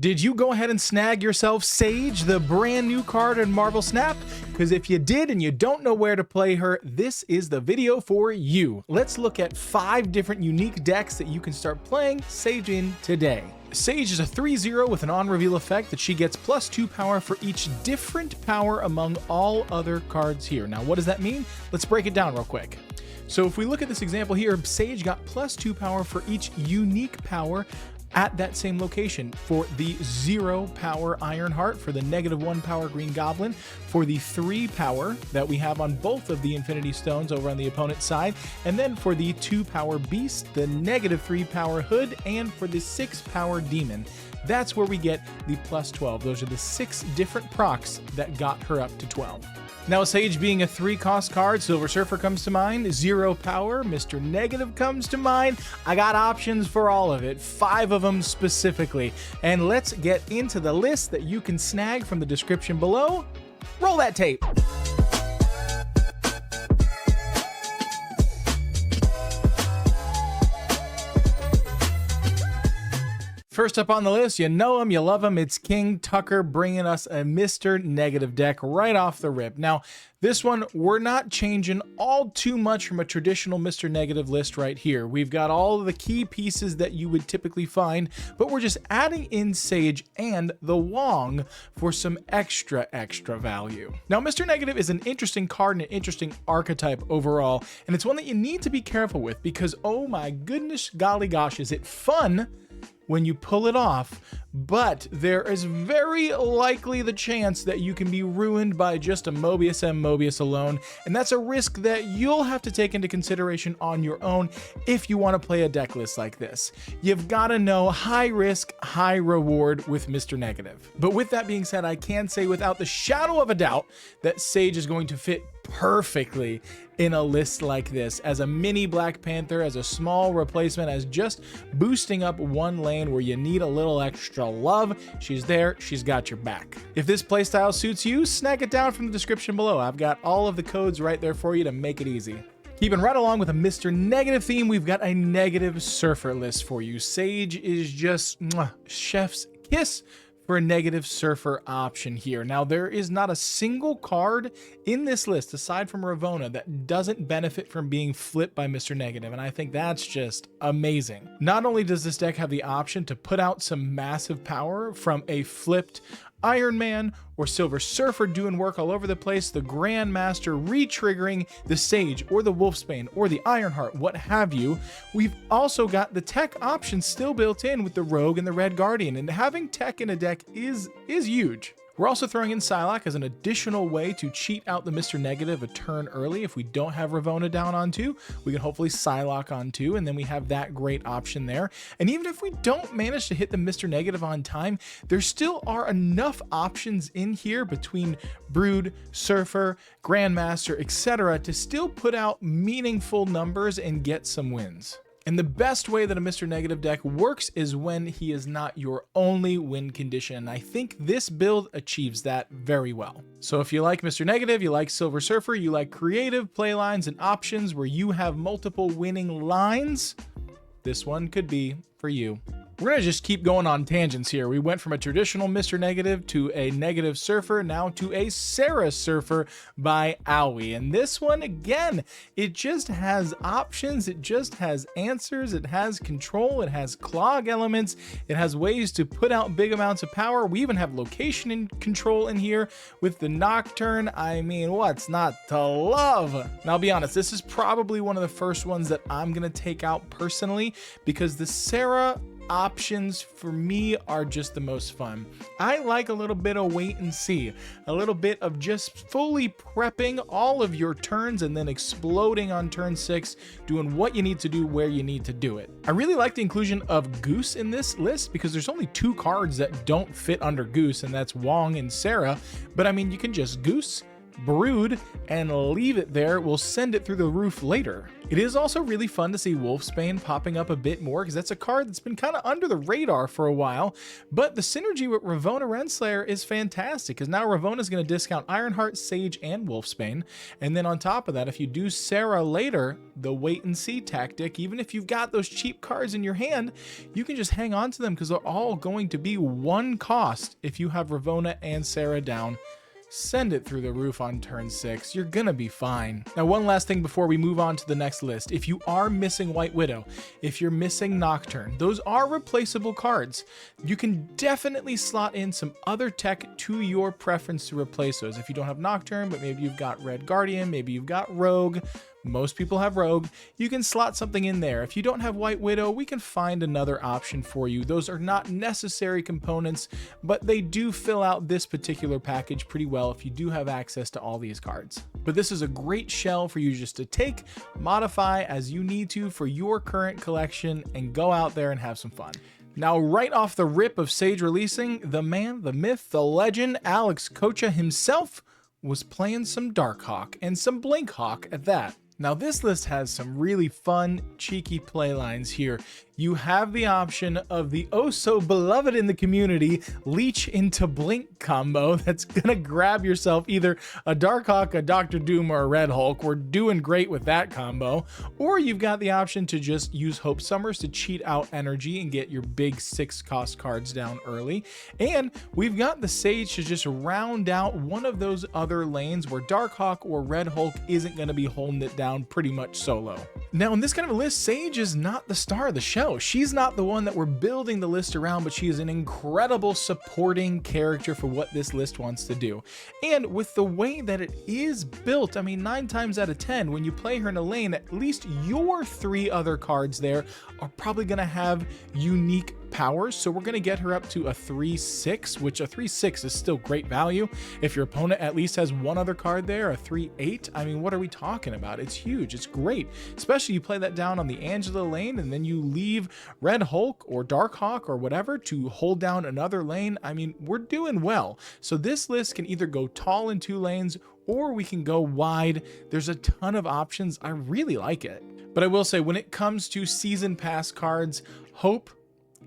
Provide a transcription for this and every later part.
Did you go ahead and snag yourself Sage, the brand new card in Marvel Snap? Because if you did and you don't know where to play her, this is the video for you. Let's look at 5 different unique decks that you can start playing Sage in today. Sage is a 3/0 with an on-reveal effect that she gets +2 power for each different power among all other cards here. Now, what does that mean? Let's break it down real quick. So if we look at this example here, Sage got +2 power for each unique power at that same location. For the 0 power Ironheart, for the -1 power Green Goblin, for the 3 power that we have on both of the Infinity Stones over on the opponent's side, and then for the 2 power Beast, the -3 power Hood, and for the 6 power Demon. That's where we get the +12. Those are the 6 different procs that got her up to 12. Now, Sage being a 3-cost card, Silver Surfer comes to mind, 0 power, Mr. Negative comes to mind. I got options for all of it, 5 of them specifically. And let's get into the list that you can snag from the description below. Roll that tape. First up on the list, you know him, you love him, it's King Tuccrr bringing us a Mr. Negative deck right off the rip. Now, this one, we're not changing all too much from a traditional Mr. Negative list right here. We've got all of the key pieces that you would typically find, but we're just adding in Sage and the Wong for some extra value. Now, Mr. Negative is an interesting card and an interesting archetype overall, and it's one that you need to be careful with because, oh my goodness, golly gosh, is it fun when you pull it off, but there is very likely the chance that you can be ruined by just a Mobius M Mobius alone, and that's a risk that you'll have to take into consideration on your own if you want to play a deck list like this. You've got to know high risk, high reward with Mr. Negative. But with that being said, I can say without the shadow of a doubt that Sage is going to fit perfectly in a list like this as a mini Black Panther, as a small replacement, as just boosting up one lane where you need a little extra love. She's there, she's got your back. If this playstyle suits you, snag it down from the description below. I've got all of the codes right there for you to make it easy. Keeping right along with a Mr. Negative theme, we've got a Negative Surfer list for you. Sage is just chef's kiss for a Negative Surfer option here. Now, there is not a single card in this list, aside from Ravonna, that doesn't benefit from being flipped by Mr. Negative, and I think that's just amazing. Not only does this deck have the option to put out some massive power from a flipped Iron Man or Silver Surfer doing work all over the place, the Grandmaster re-triggering the Sage or the Wolfsbane or the Ironheart, what have you. We've also got the tech options still built in with the Rogue and the Red Guardian, and having tech in a deck is huge. We're also throwing in Psylocke as an additional way to cheat out the Mr. Negative a turn early. If we don't have Ravonna down on 2, we can hopefully Psylocke on 2, and then we have that great option there. And even if we don't manage to hit the Mr. Negative on time, there still are enough options in here between Brood, Surfer, Grandmaster, etc. to still put out meaningful numbers and get some wins. And the best way that a Mr. Negative deck works is when he is not your only win condition. And I think this build achieves that very well. So if you like Mr. Negative, you like Silver Surfer, you like creative playlines and options where you have multiple winning lines, this one could be for you. We're going to just keep going on tangents here. We went from a traditional Mr. Negative to a Negative Surfer, now to a Sera Surfer by Owiiiii. And this one, again, it just has options, it just has answers, it has control, it has clog elements, it has ways to put out big amounts of power. We even have location and control in here with the Nocturne. I mean, what's not to love? Now, I'll be honest, this is probably one of the first ones that I'm going to take out personally because the Sera options for me are just the most fun. I like a little bit of wait and see, a little bit of just fully prepping all of your turns and then exploding on turn 6, doing what you need to do where you need to do it. I really like the inclusion of Goose in this list because there's only 2 cards that don't fit under Goose, and that's Wong and Sera. But I mean, you can just Goose, Brood, and leave it there. We'll send it through the roof later. It is also really fun to see Wolfsbane popping up a bit more because that's a card that's been kind of under the radar for a while, but the synergy with Ravonna Renslayer is fantastic because now Ravonna's going to discount Ironheart, Sage, and Wolfsbane, and then on top of that, if you do Sera later, the wait and see tactic, even if you've got those cheap cards in your hand, you can just hang on to them because they're all going to be one cost if you have Ravonna and Sera down. Send it through the roof on turn 6. You're gonna be fine. Now, one last thing before we move on to the next list. If you are missing White Widow, if you're missing Nocturne, those are replaceable cards. You can definitely slot in some other tech to your preference to replace those. If you don't have Nocturne, but maybe you've got Red Guardian, maybe you've got Rogue. Most people have Rogue. You can slot something in there. If you don't have White Widow, we can find another option for you. Those are not necessary components, but they do fill out this particular package pretty well if you do have access to all these cards. But this is a great shell for you just to take, modify as you need to for your current collection, and go out there and have some fun. Now, right off the rip of Sage releasing, the man, the myth, the legend, Alex Coccia himself was playing some Darkhawk, and some Blinkhawk at that. Now, this list has some really fun, cheeky playlines here. You have the option of the oh so beloved in the community Leech into Blink combo that's gonna grab yourself either a Darkhawk, a Dr. Doom, or a Red Hulk. We're doing great with that combo. Or you've got the option to just use Hope Summers to cheat out energy and get your big 6-cost cards down early. And we've got the Sage to just round out one of those other lanes where Darkhawk or Red Hulk isn't gonna be holding it down pretty much solo. Now, in this kind of a list, Sage is not the star of the show. She's not the one that we're building the list around, but she is an incredible supporting character for what this list wants to do. And with the way that it is built, I mean, 9 times out of 10, when you play her in a lane, at least your 3 other cards there are probably going to have unique powers. So we're going to get her up to a 3/6, which a 3/6 is still great value. If your opponent at least has one other card there, a 3/8, I mean, what are we talking about? It's huge. It's great. Especially you play that down on the Angela lane and then you leave Red Hulk or Darkhawk or whatever to hold down another lane. I mean, we're doing well. So this list can either go tall in 2 lanes or we can go wide. There's a ton of options. I really like it. But I will say, when it comes to season pass cards, Hope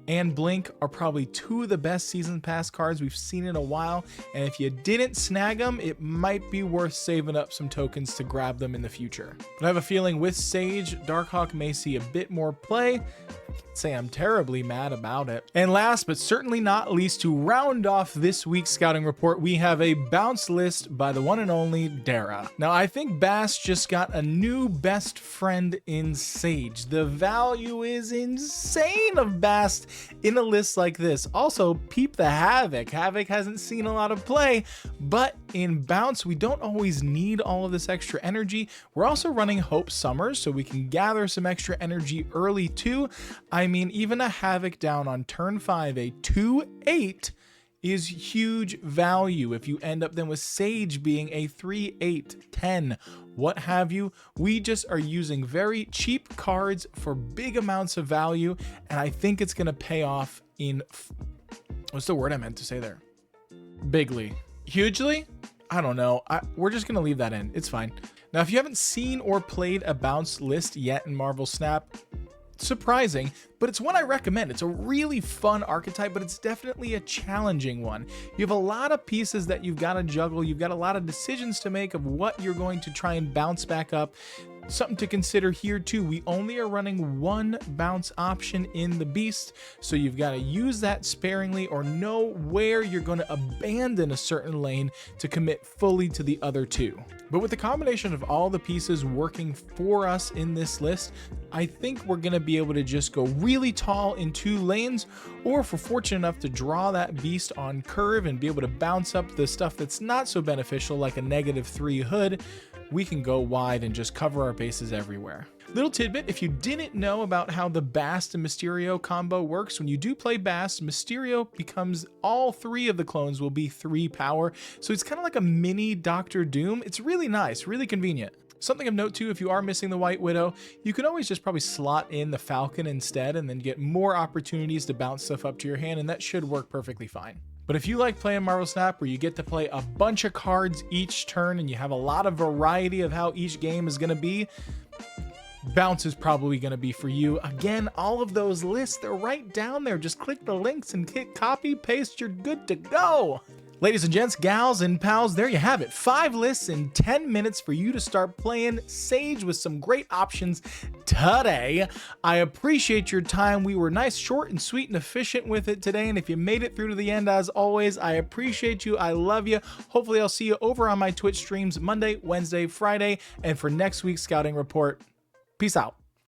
and Blink are probably 2 of the best season pass cards we've seen in a while, and if you didn't snag them, it might be worth saving up some tokens to grab them in the future. But I have a feeling with Sage, Darkhawk may see a bit more play. I can't say I'm terribly mad about it. And last but certainly not least, to round off this week's scouting report, we have a bounce list by the one and only Dera. Now, I think Bast just got a new best friend in Sage. The value is insane of Bast in a list like this. Also, peep the Havoc. Havoc hasn't seen a lot of play, but in bounce, we don't always need all of this extra energy. We're also running Hope Summers, so we can gather some extra energy early too. I mean, even a Havoc down on turn 5, a 2/8 is huge value. If you end up then with Sage being a 3/8, 10, what have you, we just are using very cheap cards for big amounts of value, and I think it's going to pay off in, what's the word I meant to say there? Bigly. Hugely? I don't know. We're just going to leave that in. It's fine. Now, if you haven't seen or played a bounce list yet in Marvel Snap, surprising, but it's one I recommend. It's a really fun archetype, but it's definitely a challenging one. You have a lot of pieces that you've got to juggle. You've got a lot of decisions to make of what you're going to try and bounce back up. Something to consider here too, we only are running 1 bounce option in the beast, so you've got to use that sparingly or know where you're going to abandon a certain lane to commit fully to the other 2. But with the combination of all the pieces working for us in this list, I think we're going to be able to just go really tall in 2 lanes, or if we're fortunate enough to draw that beast on curve and be able to bounce up the stuff that's not so beneficial, like a -3 hood, we can go wide and just cover our bases everywhere. Little tidbit, if you didn't know about how the Bast and Mysterio combo works, when you do play Bast, Mysterio becomes, all 3 of the clones will be 3 power, so it's kind of like a mini Dr. Doom. It's really nice, really convenient. Something of note too, if you are missing the White Widow, you can always just probably slot in the Falcon instead and then get more opportunities to bounce stuff up to your hand, and that should work perfectly fine. But if you like playing Marvel Snap where you get to play a bunch of cards each turn and you have a lot of variety of how each game is going to be, Bounce is probably going to be for you. Again, all of those lists, they're right down there. Just click the links and hit copy, paste, you're good to go. Ladies and gents, gals and pals, there you have it. 5 lists in 10 minutes for you to start playing Sage with some great options today. I appreciate your time. We were nice, short, and sweet and efficient with it today. And if you made it through to the end, as always, I appreciate you. I love you. Hopefully, I'll see you over on my Twitch streams Monday, Wednesday, Friday, and for next week's scouting report. Peace out.